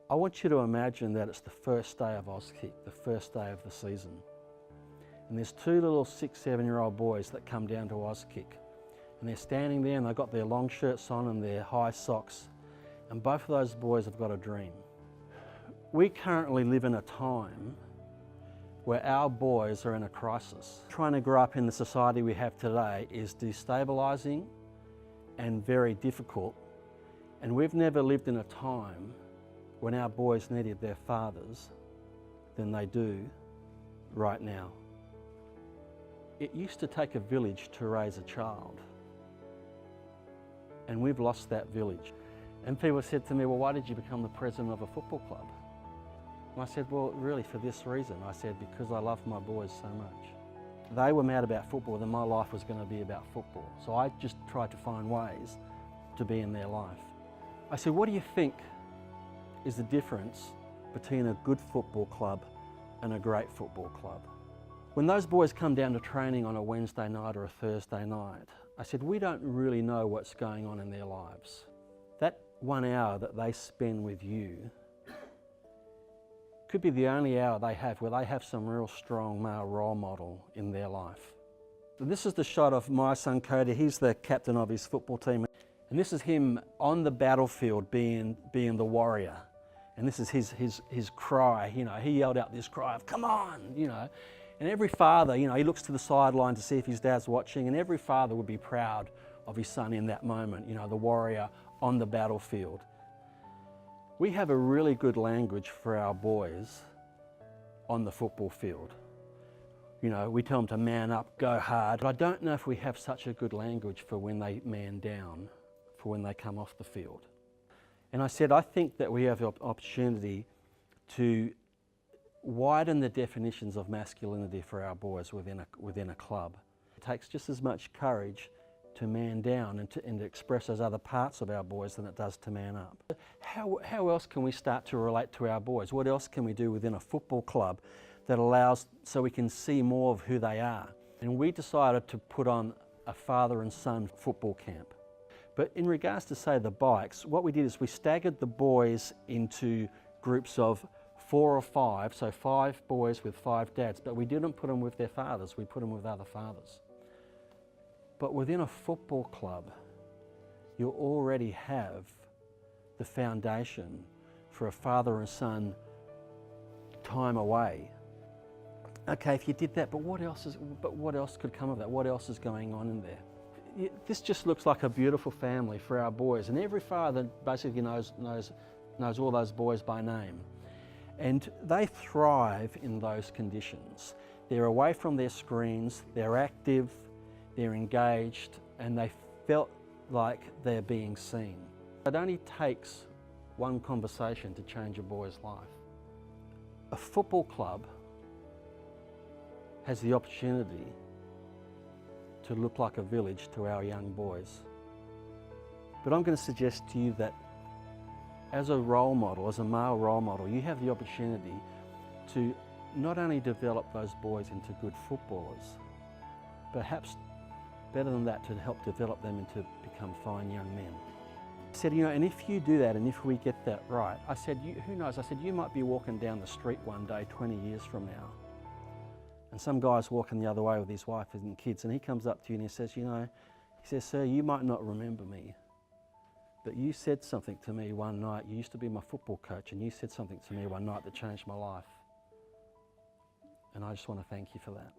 I want you to imagine that it's the first day of Auskick, the first day of the season. And there's two little 6, 7-year-old boys that come down to Auskick. And they're standing there and they've got their long shirts on and their high socks. And both of those boys have got a dream. We currently live in a time where our boys are in a crisis. Trying to grow up in the society we have today is destabilising and very difficult. And we've never lived in a time when our boys needed their fathers than they do right now. It used to take a village to raise a child, and we've lost that village. And people said to me, well, why did you become the president of a football club? And I said, well, really for this reason. I said, because I love my boys so much. They were mad about football, then my life was going to be about football. So I just tried to find ways to be in their life. I said, what do you think is the difference between a good football club and a great football club? When those boys come down to training on a Wednesday night or a Thursday night, I said, we don't really know what's going on in their lives. That 1 hour that they spend with you could be the only hour they have where they have some real strong male role model in their life. This is the shot of my son Cody. He's the captain of his football team. And this is him on the battlefield being the warrior. And this is his cry, you know, he yelled out this cry of, come on, you know. And every father, you know, he looks to the sideline to see if his dad's watching, and every father would be proud of his son in that moment, you know, the warrior on the battlefield. We have a really good language for our boys on the football field. You know, we tell them to man up, go hard. But I don't know if we have such a good language for when they man down, for when they come off the field. And I said, I think that we have the opportunity to widen the definitions of masculinity for our boys within a club. It takes just as much courage to man down and to express those other parts of our boys than it does to man up. How else can we start to relate to our boys? What else can we do within a football club that allows so we can see more of who they are? And we decided to put on a father and son football camp. But in regards to, say, the bikes, what we did is we staggered the boys into groups of 4 or 5, so 5 boys with 5 dads, but we didn't put them with their fathers, we put them with other fathers. But within a football club, you already have the foundation for a father and son time away. Okay, if you did that, but what else could come of that? What else is going on in there? This just looks like a beautiful family for our boys, and every father basically knows all those boys by name. And they thrive in those conditions. They're away from their screens, they're active, they're engaged, and they felt like they're being seen. It only takes one conversation to change a boy's life. A football club has the opportunity to look like a village to our young boys. But I'm going to suggest to you that as a role model, as a male role model, you have the opportunity to not only develop those boys into good footballers, perhaps better than that, to help develop them into become fine young men. I said, you know, and if you do that and if we get that right, I said, who knows, I said, you might be walking down the street one day 20 years from now, and some guy's walking the other way with his wife and kids, and he comes up to you and he says, you know, he says, sir, you might not remember me, but you said something to me one night. You used to be my football coach, and you said something to me one night that changed my life. And I just want to thank you for that.